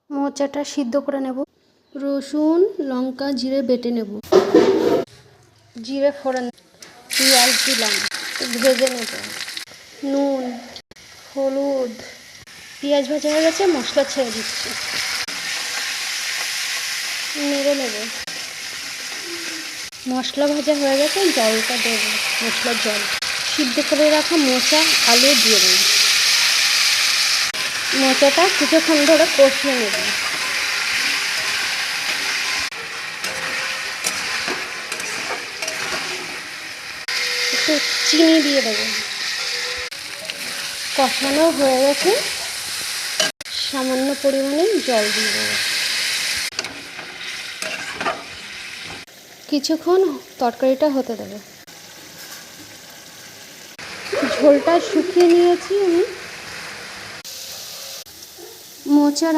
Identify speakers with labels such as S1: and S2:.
S1: মোচাটা সিদ্ধ করে নেব। রসুন লঙ্কা জিরে বেটে নেব। জিরে ফোড়ন, পেঁয়াজ দিলাম, ভেজে নেব। নুন, হলুদ, পেঁয়াজ ভাজা হয়ে গেছে, মশলা ছেড়ে দিচ্ছি, নেড়ে নেব। মশলা ভাজা হয়ে গেছে, জলটা দেবো, মশলার জল। সিদ্ধ করে রাখা মোচা আলু দিয়ে দেব। মোচাটা কিছুক্ষণ ধরে কষিয়ে নেব। একটু চিনি দিয়ে দেবো। কষানো হয়ে গেছে, সামান্য পরিমাণে জল দিয়ে দেবো। কিছুক্ষণ তরকারিটা হতে দেবো। ঝোলটা শুকিয়ে নিয়েছি আমি। মোচা